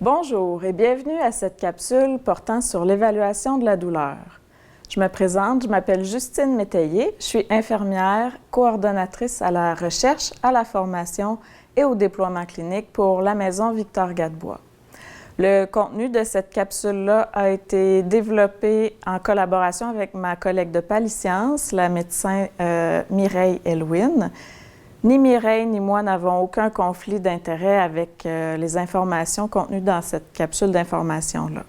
Bonjour et bienvenue à cette capsule portant sur l'évaluation de la douleur. Je me présente, je m'appelle Justine Métayer, je suis infirmière, coordonnatrice à la recherche, à la formation et au déploiement clinique pour la Maison Victor-Gadebois. Le contenu de cette capsule-là a été développé en collaboration avec ma collègue de Palisciences, la médecin Mireille Elwin. Ni Mireille ni moi n'avons aucun conflit d'intérêt avec les informations contenues dans cette capsule d'information-là.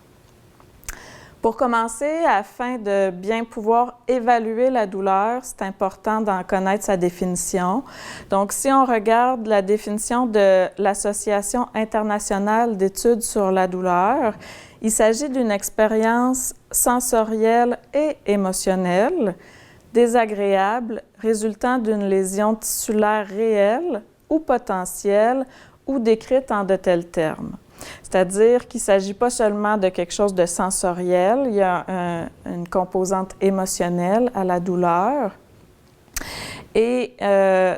Pour commencer, afin de bien pouvoir évaluer la douleur, c'est important d'en connaître sa définition. Donc, si on regarde la définition de l'Association internationale d'études sur la douleur, il s'agit d'une expérience sensorielle et émotionnelle désagréable résultant d'une lésion tissulaire réelle ou potentielle ou décrite en de tels termes. C'est-à-dire qu'il ne s'agit pas seulement de quelque chose de sensoriel, il y a une composante émotionnelle à la douleur. Et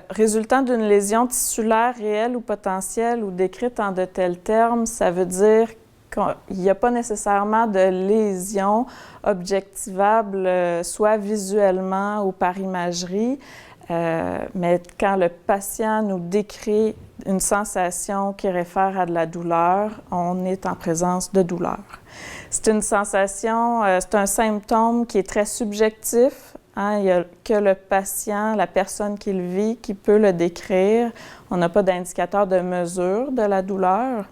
résultant d'une lésion tissulaire réelle ou potentielle ou décrite en de tels termes, ça veut dire qu'il n'y a pas nécessairement de lésion objectivable, soit visuellement ou par imagerie, mais quand le patient nous décrit une sensation qui réfère à de la douleur, on est en présence de douleur. C'est une sensation, c'est un symptôme qui est très subjectif. Hein, il n'y a que le patient, la personne qui le vit, qui peut le décrire. On n'a pas d'indicateur de mesure de la douleur.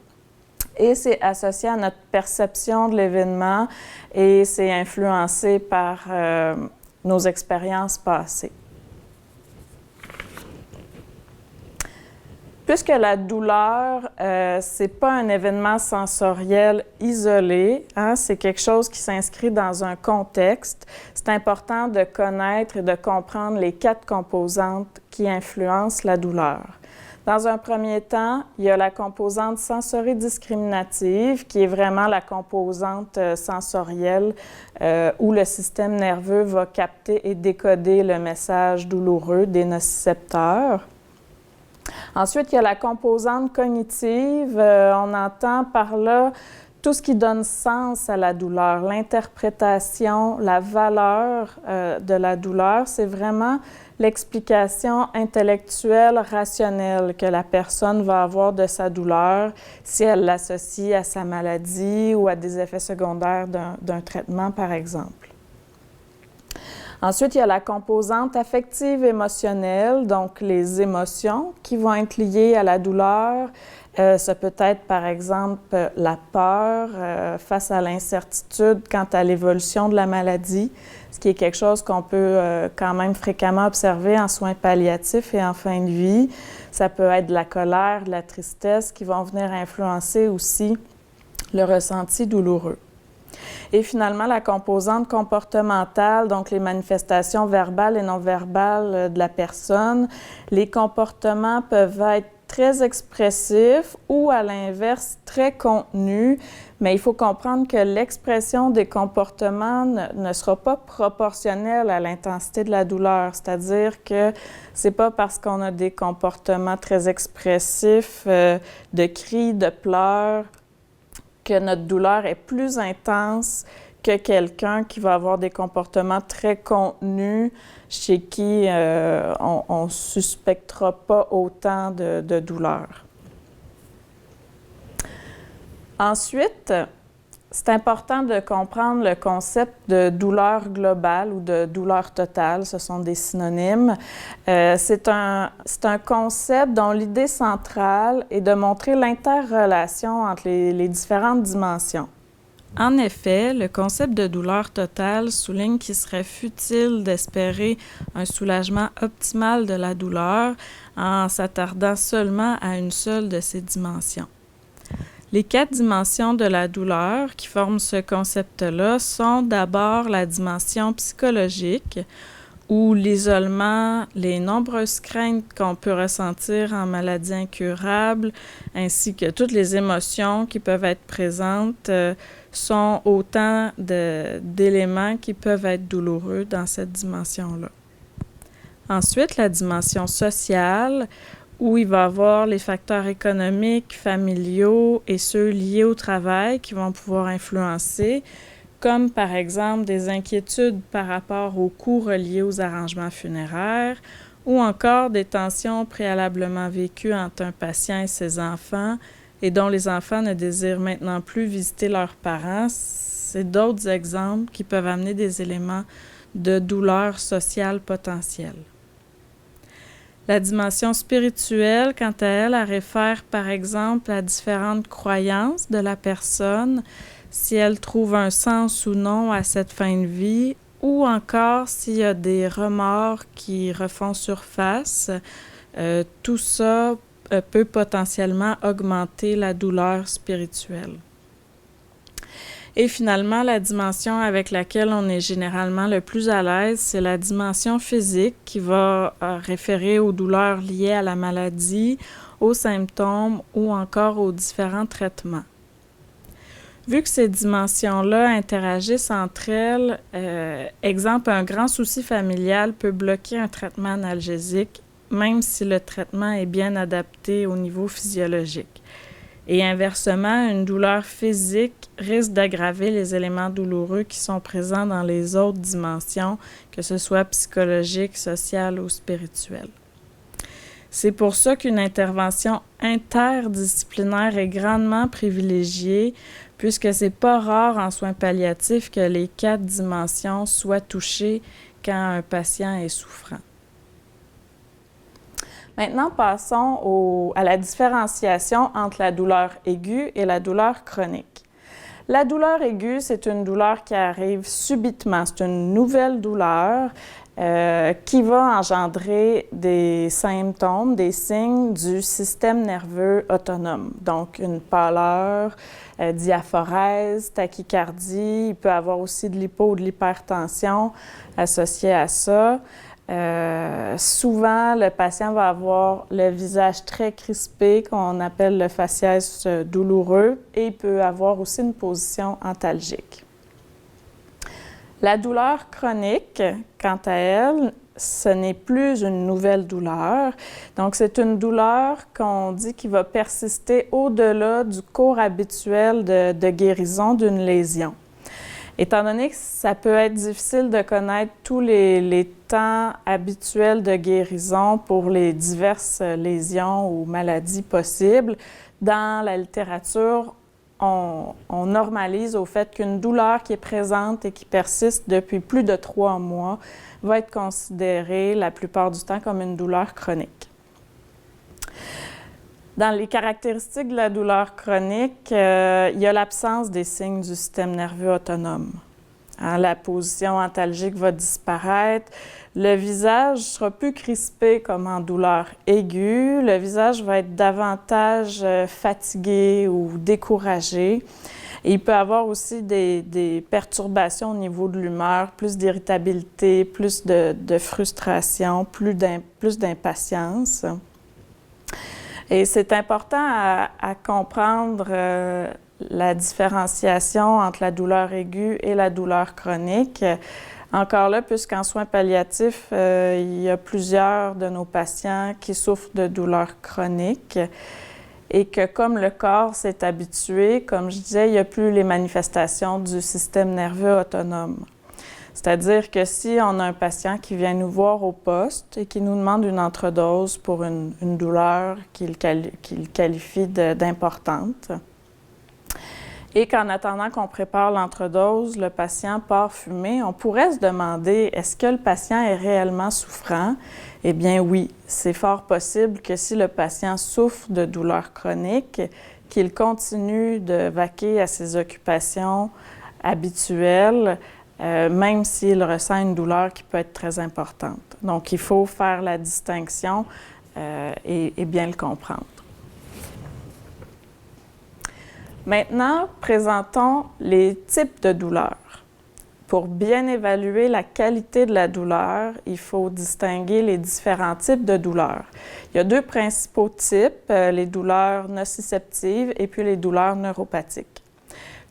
Et c'est associé à notre perception de l'événement et c'est influencé par nos expériences passées. Puisque la douleur, ce n'est pas un événement sensoriel isolé, hein, c'est quelque chose qui s'inscrit dans un contexte, c'est important de connaître et de comprendre les 4 composantes qui influencent la douleur. Dans un premier temps, il y a la composante sensoridiscriminative, qui est vraiment la composante sensorielle où le système nerveux va capter et décoder le message douloureux des nocicepteurs. Ensuite, il y a la composante cognitive. On entend par là tout ce qui donne sens à la douleur, l'interprétation, la valeur de la douleur. C'est vraiment l'explication intellectuelle, rationnelle que la personne va avoir de sa douleur si elle l'associe à sa maladie ou à des effets secondaires d'un traitement, par exemple. Ensuite, il y a la composante affective émotionnelle, donc les émotions qui vont être liées à la douleur. Ça peut être, par exemple, la peur face à l'incertitude quant à l'évolution de la maladie, ce qui est quelque chose qu'on peut quand même fréquemment observer en soins palliatifs et en fin de vie. Ça peut être de la colère, de la tristesse qui vont venir influencer aussi le ressenti douloureux. Et finalement, la composante comportementale, donc les manifestations verbales et non verbales de la personne. Les comportements peuvent être très expressifs ou, à l'inverse, très contenus, mais il faut comprendre que l'expression des comportements ne sera pas proportionnelle à l'intensité de la douleur. C'est-à-dire que c'est pas parce qu'on a des comportements très expressifs, de cris, de pleurs, que notre douleur est plus intense que quelqu'un qui va avoir des comportements très contenus, chez qui on ne suspectera pas autant de douleur. Ensuite, c'est important de comprendre le concept de douleur globale ou de douleur totale. Ce sont des synonymes. C'est un concept dont l'idée centrale est de montrer l'interrelation entre les différentes dimensions. En effet, le concept de douleur totale souligne qu'il serait futile d'espérer un soulagement optimal de la douleur en s'attardant seulement à une seule de ces dimensions. Les 4 dimensions de la douleur qui forment ce concept-là sont d'abord la dimension psychologique, où l'isolement, les nombreuses craintes qu'on peut ressentir en maladie incurable, ainsi que toutes les émotions qui peuvent être présentes, sont autant d'éléments qui peuvent être douloureux dans cette dimension-là. Ensuite, la dimension sociale, où il va y avoir les facteurs économiques, familiaux et ceux liés au travail qui vont pouvoir influencer, comme par exemple des inquiétudes par rapport aux coûts reliés aux arrangements funéraires ou encore des tensions préalablement vécues entre un patient et ses enfants et dont les enfants ne désirent maintenant plus visiter leurs parents. C'est d'autres exemples qui peuvent amener des éléments de douleur sociale potentielle. La dimension spirituelle, quant à elle, elle réfère par exemple à différentes croyances de la personne, si elle trouve un sens ou non à cette fin de vie, ou encore s'il y a des remords qui refont surface. Tout ça peut potentiellement augmenter la douleur spirituelle. Et finalement, la dimension avec laquelle on est généralement le plus à l'aise, c'est la dimension physique qui va référer aux douleurs liées à la maladie, aux symptômes ou encore aux différents traitements. Vu que ces dimensions-là interagissent entre elles, exemple, un grand souci familial peut bloquer un traitement analgésique, même si le traitement est bien adapté au niveau physiologique. Et inversement, une douleur physique risque d'aggraver les éléments douloureux qui sont présents dans les autres dimensions, que ce soit psychologique, sociale ou spirituelle. C'est pour ça qu'une intervention interdisciplinaire est grandement privilégiée, puisque c'est pas rare en soins palliatifs que les 4 dimensions soient touchées quand un patient est souffrant. Maintenant, passons à la différenciation entre la douleur aiguë et la douleur chronique. La douleur aiguë, c'est une douleur qui arrive subitement. C'est une nouvelle douleur qui va engendrer des symptômes, des signes du système nerveux autonome. Donc, une pâleur, diaphorèse, tachycardie. Il peut avoir aussi de l'hypo ou de l'hypertension associée à ça. Souvent, le patient va avoir le visage très crispé, qu'on appelle le faciès douloureux, et il peut avoir aussi une position antalgique. La douleur chronique, quant à elle, ce n'est plus une nouvelle douleur. Donc, c'est une douleur qu'on dit qui va persister au-delà du cours habituel de guérison d'une lésion. Étant donné que ça peut être difficile de connaître tous les temps habituels de guérison pour les diverses lésions ou maladies possibles, dans la littérature, on normalise au fait qu'une douleur qui est présente et qui persiste depuis plus de 3 mois va être considérée la plupart du temps comme une douleur chronique. Dans les caractéristiques de la douleur chronique, il y a l'absence des signes du système nerveux autonome. La position antalgique va disparaître. Le visage sera plus crispé comme en douleur aiguë. Le visage va être davantage fatigué ou découragé. Et il peut avoir aussi des perturbations au niveau de l'humeur, plus d'irritabilité, plus de frustration, plus d'impatience. Et c'est important à comprendre la différenciation entre la douleur aiguë et la douleur chronique. Encore là, puisqu'en soins palliatifs, il y a plusieurs de nos patients qui souffrent de douleurs chroniques et que comme le corps s'est habitué, comme je disais, il n'y a plus les manifestations du système nerveux autonome. C'est-à-dire que si on a un patient qui vient nous voir au poste et qui nous demande une entredose pour une douleur qu'il qualifie d'importante, et qu'en attendant qu'on prépare l'entredose, le patient part fumer, on pourrait se demander, est-ce que le patient est réellement souffrant? Eh bien oui, c'est fort possible que si le patient souffre de douleurs chroniques, qu'il continue de vaquer à ses occupations habituelles, même s'il ressent une douleur qui peut être très importante. Donc, il faut faire la distinction et bien le comprendre. Maintenant, présentons les types de douleurs. Pour bien évaluer la qualité de la douleur, il faut distinguer les différents types de douleurs. Il y a 2 principaux types, les douleurs nociceptives et puis les douleurs neuropathiques.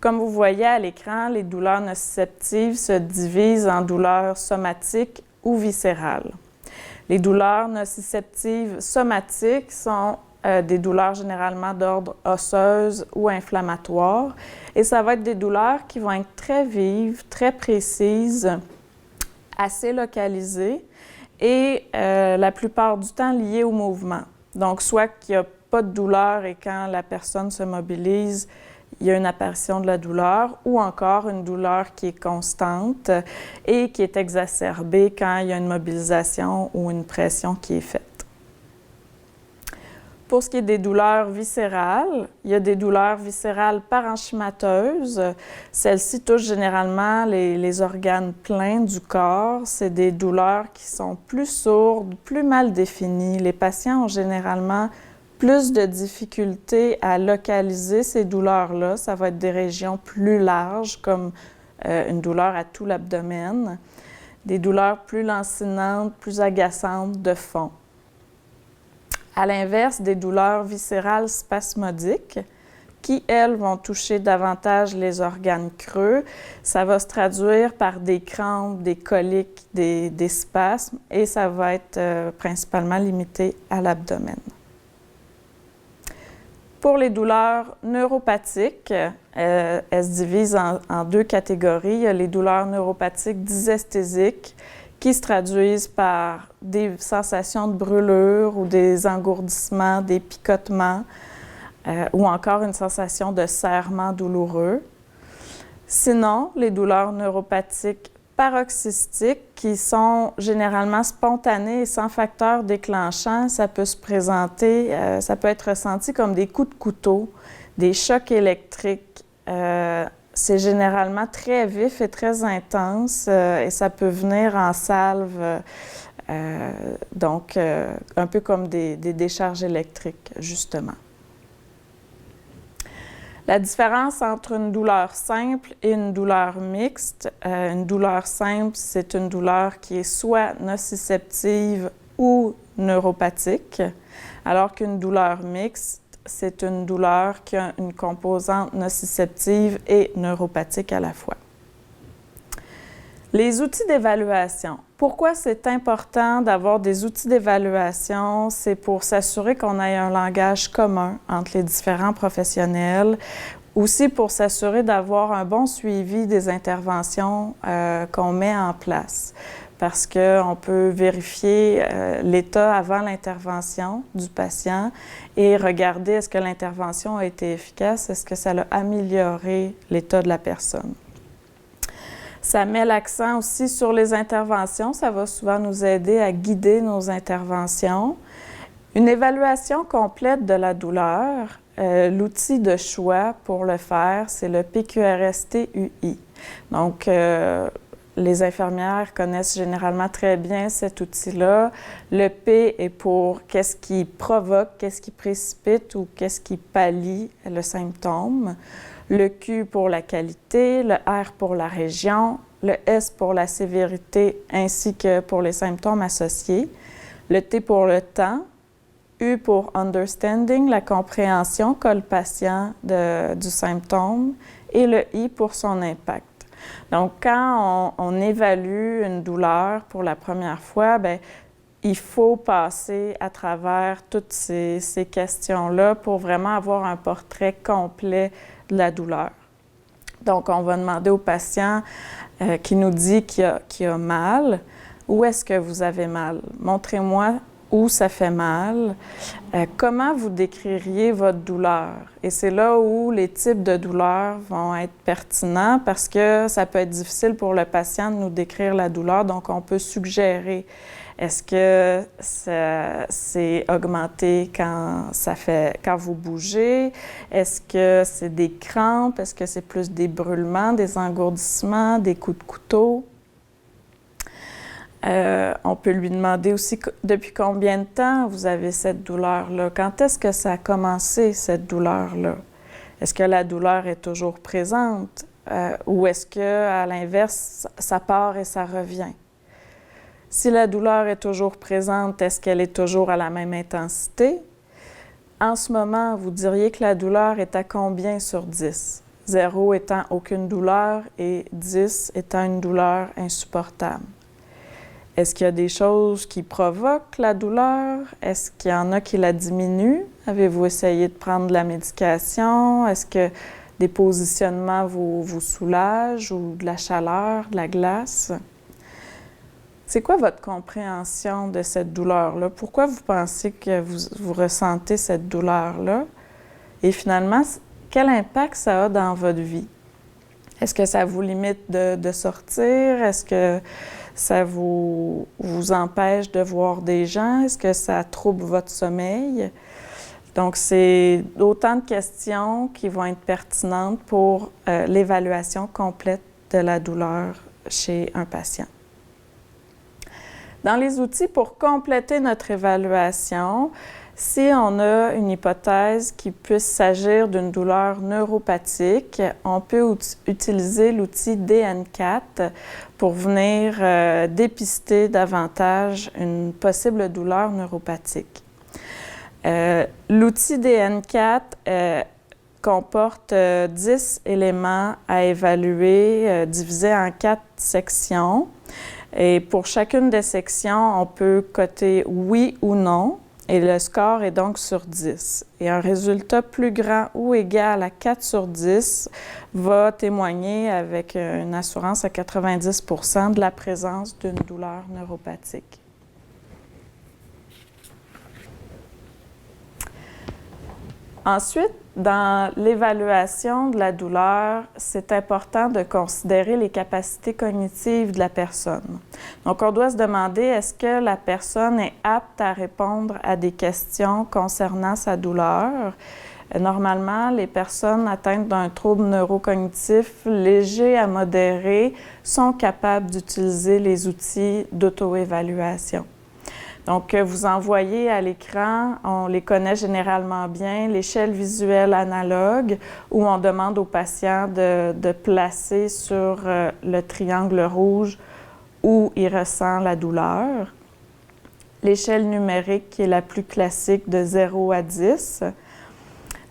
Comme vous voyez à l'écran, les douleurs nociceptives se divisent en douleurs somatiques ou viscérales. Les douleurs nociceptives somatiques sont des douleurs généralement d'ordre osseuse ou inflammatoire. Et ça va être des douleurs qui vont être très vives, très précises, assez localisées et la plupart du temps liées au mouvement. Donc, soit qu'il n'y a pas de douleur et quand la personne se mobilise, il y a une apparition de la douleur, ou encore une douleur qui est constante et qui est exacerbée quand il y a une mobilisation ou une pression qui est faite. Pour ce qui est des douleurs viscérales, il y a des douleurs viscérales parenchymateuses. Celles-ci touchent généralement les organes pleins du corps. C'est des douleurs qui sont plus sourdes, plus mal définies. Les patients ont généralement plus de difficultés à localiser ces douleurs-là. Ça va être des régions plus larges, comme une douleur à tout l'abdomen. Des douleurs plus lancinantes, plus agaçantes de fond. À l'inverse, des douleurs viscérales spasmodiques qui, elles, vont toucher davantage les organes creux. Ça va se traduire par des crampes, des coliques, des spasmes et ça va être principalement limité à l'abdomen. Pour les douleurs neuropathiques, elles se divisent en deux catégories. Il y a les douleurs neuropathiques dysesthésiques qui se traduisent par des sensations de brûlure ou des engourdissements, des picotements ou encore une sensation de serrement douloureux. Sinon, les douleurs neuropathiques paroxystiques qui sont généralement spontanées et sans facteur déclenchant, ça peut se présenter, ça peut être ressenti comme des coups de couteau, des chocs électriques. C'est généralement très vif et très intense et ça peut venir en salve, donc un peu comme des décharges électriques, justement. La différence entre une douleur simple et une douleur mixte, une douleur simple, c'est une douleur qui est soit nociceptive ou neuropathique, alors qu'une douleur mixte, c'est une douleur qui a une composante nociceptive et neuropathique à la fois. Les outils d'évaluation. Pourquoi c'est important d'avoir des outils d'évaluation? C'est pour s'assurer qu'on ait un langage commun entre les différents professionnels, aussi pour s'assurer d'avoir un bon suivi des interventions qu'on met en place. Parce qu'on peut vérifier l'état avant l'intervention du patient et regarder est-ce que l'intervention a été efficace, est-ce que ça a amélioré l'état de la personne. Ça met l'accent aussi sur les interventions, ça va souvent nous aider à guider nos interventions. Une évaluation complète de la douleur, l'outil de choix pour le faire, c'est le PQRST-UI. Donc, les infirmières connaissent généralement très bien cet outil-là. Le P est pour qu'est-ce qui provoque, qu'est-ce qui précipite ou qu'est-ce qui pallie le symptôme. Le Q pour la qualité, le R pour la région, le S pour la sévérité ainsi que pour les symptômes associés, le T pour le temps, U pour understanding, la compréhension qu'a le patient du symptôme et le I pour son impact. Donc, quand on évalue une douleur pour la première fois, bien, il faut passer à travers toutes ces questions-là pour vraiment avoir un portrait complet de la douleur. Donc, on va demander au patient qui nous dit qu'il a mal, où est-ce que vous avez mal? Montrez-moi où ça fait mal. Comment vous décririez votre douleur? Et c'est là où les types de douleurs vont être pertinents parce que ça peut être difficile pour le patient de nous décrire la douleur, donc on peut suggérer. Est-ce que c'est augmenté quand vous bougez? Est-ce que c'est des crampes? Est-ce que c'est plus des brûlements, des engourdissements, des coups de couteau? On peut lui demander aussi depuis combien de temps vous avez cette douleur-là? Quand est-ce que ça a commencé, cette douleur-là? Est-ce que la douleur est toujours présente? Ou est-ce qu'à l'inverse, ça part et ça revient? Si la douleur est toujours présente, est-ce qu'elle est toujours à la même intensité? En ce moment, vous diriez que la douleur est à combien sur 10? 0 étant aucune douleur et 10 étant une douleur insupportable. Est-ce qu'il y a des choses qui provoquent la douleur? Est-ce qu'il y en a qui la diminuent? Avez-vous essayé de prendre de la médication? Est-ce que des positionnements vous soulagent ou de la chaleur, de la glace? C'est quoi votre compréhension de cette douleur-là? Pourquoi vous pensez que vous ressentez cette douleur-là? Et finalement, quel impact ça a dans votre vie? Est-ce que ça vous limite de sortir? Est-ce que ça vous empêche de voir des gens? Est-ce que ça trouble votre sommeil? Donc, c'est autant de questions qui vont être pertinentes pour l'évaluation complète de la douleur chez un patient. Dans les outils pour compléter notre évaluation, si on a une hypothèse qu'il puisse s'agir d'une douleur neuropathique, on peut utiliser l'outil DN4 pour venir dépister davantage une possible douleur neuropathique. L'outil DN4 comporte 10 éléments à évaluer, divisés en 4 sections. Et pour chacune des sections, on peut coter oui ou non, et le score est donc sur 10. Et un résultat plus grand ou égal à 4 sur 10 va témoigner avec une assurance à 90 % de la présence d'une douleur neuropathique. Ensuite, dans l'évaluation de la douleur, c'est important de considérer les capacités cognitives de la personne. Donc, on doit se demander, est-ce que la personne est apte à répondre à des questions concernant sa douleur? Normalement, les personnes atteintes d'un trouble neurocognitif léger à modéré sont capables d'utiliser les outils d'auto-évaluation. Donc, vous en voyez à l'écran, on les connaît généralement bien, l'échelle visuelle analogue, où on demande au patient de placer sur le triangle rouge où il ressent la douleur. L'échelle numérique, qui est la plus classique de 0 à 10.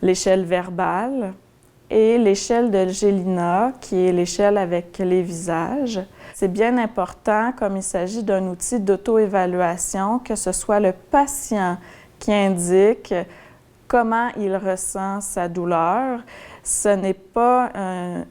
L'échelle verbale et l'échelle de Gélina, qui est l'échelle avec les visages. C'est bien important, comme il s'agit d'un outil d'auto-évaluation, que ce soit le patient qui indique comment il ressent sa douleur. Ce n'est pas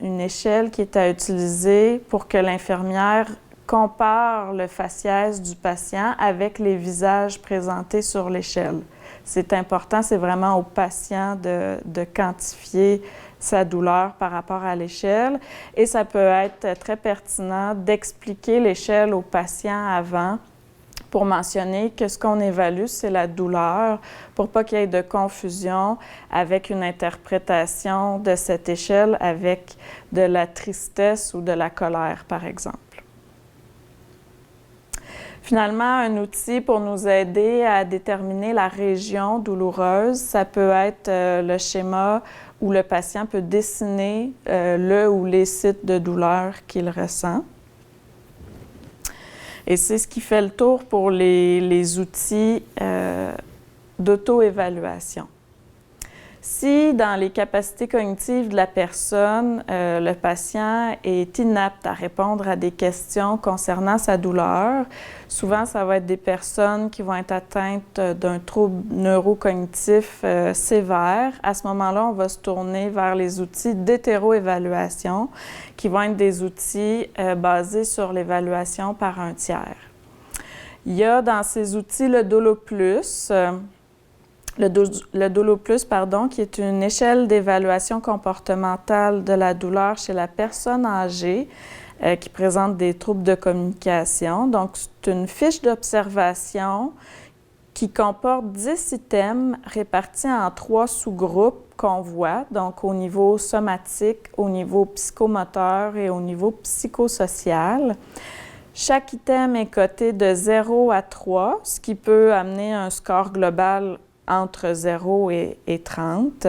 une échelle qui est à utiliser pour que l'infirmière compare le faciès du patient avec les visages présentés sur l'échelle. C'est important, c'est vraiment au patient de quantifier sa douleur par rapport à l'échelle. Et ça peut être très pertinent d'expliquer l'échelle au patient avant pour mentionner que ce qu'on évalue, c'est la douleur, pour pas qu'il y ait de confusion avec une interprétation de cette échelle avec de la tristesse ou de la colère, par exemple. Finalement, un outil pour nous aider à déterminer la région douloureuse, ça peut être le schéma où le patient peut dessiner le ou les sites de douleur qu'il ressent. Et c'est ce qui fait le tour pour les outils d'auto-évaluation. Si, dans les capacités cognitives de la personne, le patient est inapte à répondre à des questions concernant sa douleur, souvent, ça va être des personnes qui vont être atteintes d'un trouble neurocognitif sévère. À ce moment-là, on va se tourner vers les outils d'hétéroévaluation, qui vont être des outils basés sur l'évaluation par un tiers. Il y a dans ces outils le DoloPlus, qui est une échelle d'évaluation comportementale de la douleur chez la personne âgée qui présente des troubles de communication. Donc, c'est une fiche d'observation qui comporte 10 items répartis en 3 sous-groupes qu'on voit, donc au niveau somatique, au niveau psychomoteur et au niveau psychosocial. Chaque item est coté de 0 à 3, ce qui peut amener un score global entre 0 et 30,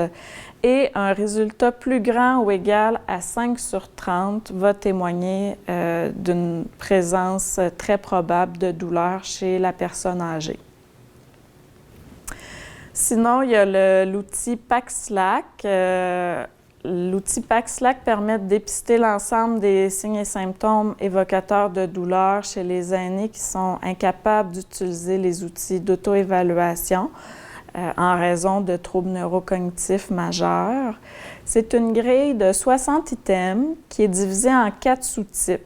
et un résultat plus grand ou égal à 5 sur 30 va témoigner d'une présence très probable de douleur chez la personne âgée. Sinon, il y a l'outil PACSLAC L'outil PAC-SLAC permet de dépister l'ensemble des signes et symptômes évocateurs de douleur chez les aînés qui sont incapables d'utiliser les outils d'auto-évaluation en raison de troubles neurocognitifs majeurs. C'est une grille de 60 items qui est divisée en 4 sous-types.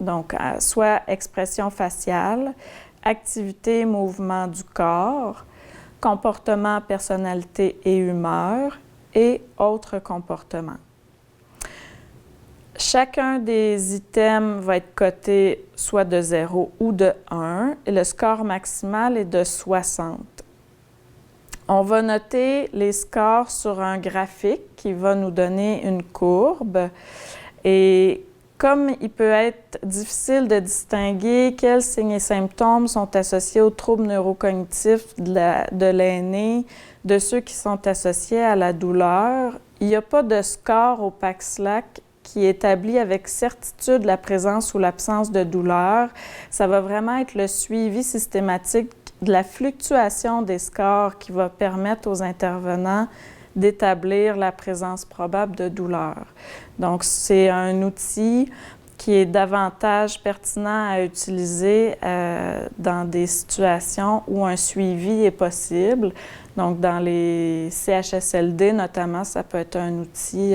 Donc, soit expression faciale, activité et mouvement du corps, comportement, personnalité et humeur, et autres comportements. Chacun des items va être coté soit de 0 ou de 1 et le score maximal est de 60. On va noter les scores sur un graphique qui va nous donner une courbe et comme il peut être difficile de distinguer quels signes et symptômes sont associés aux troubles neurocognitifs de l'aîné, de ceux qui sont associés à la douleur, il n'y a pas de score au PAC-SLAC qui établit avec certitude la présence ou l'absence de douleur. Ça va vraiment être le suivi systématique de la fluctuation des scores qui va permettre aux intervenants d'établir la présence probable de douleur. Donc, c'est un outil qui est davantage pertinent à utiliser dans des situations où un suivi est possible. Donc, dans les CHSLD notamment, ça peut être un outil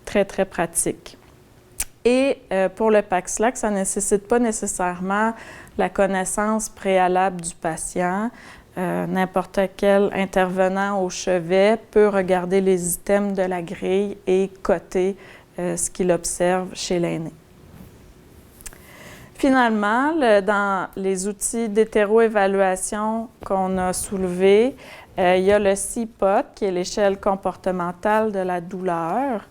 très, très pratique. Et pour le PAC-SLAC, ça ne nécessite pas nécessairement la connaissance préalable du patient. N'importe quel intervenant au chevet peut regarder les items de la grille et coter ce qu'il observe chez l'aîné. Finalement, dans les outils d'hétéroévaluation qu'on a soulevés, il y a le CPOT, qui est l'échelle comportementale de la douleur.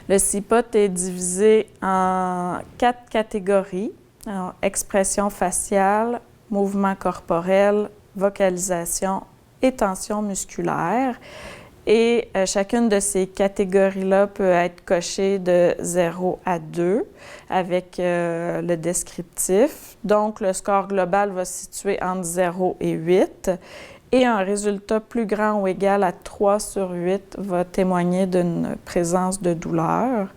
Le CPOT est divisé en 4 catégories: alors, expression faciale, mouvement corporel, vocalisation et tension musculaire. Et chacune de ces catégories-là peut être cochée de 0 à 2 avec le descriptif. Donc, le score global va se situer entre 0 et 8. Et un résultat plus grand ou égal à 3 sur 8 va témoigner d'une présence de douleur.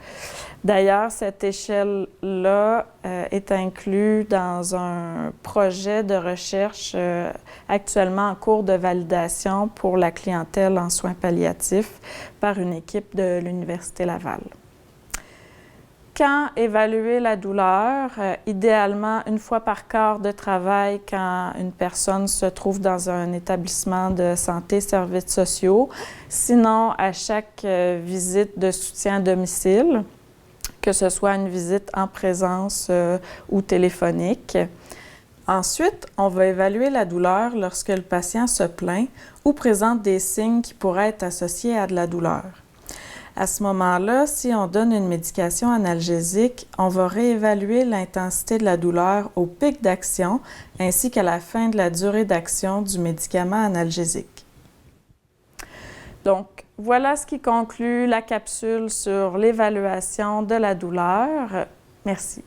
D'ailleurs, cette échelle-là est inclue dans un projet de recherche actuellement en cours de validation pour la clientèle en soins palliatifs par une équipe de l'Université Laval. Quand évaluer la douleur? Idéalement, une fois par quart de travail quand une personne se trouve dans un établissement de santé, services sociaux. Sinon, à chaque visite de soutien à domicile, que ce soit une visite en présence ou téléphonique. Ensuite, on va évaluer la douleur lorsque le patient se plaint ou présente des signes qui pourraient être associés à de la douleur. À ce moment-là, si on donne une médication analgésique, on va réévaluer l'intensité de la douleur au pic d'action ainsi qu'à la fin de la durée d'action du médicament analgésique. Donc, voilà ce qui conclut la capsule sur l'évaluation de la douleur. Merci.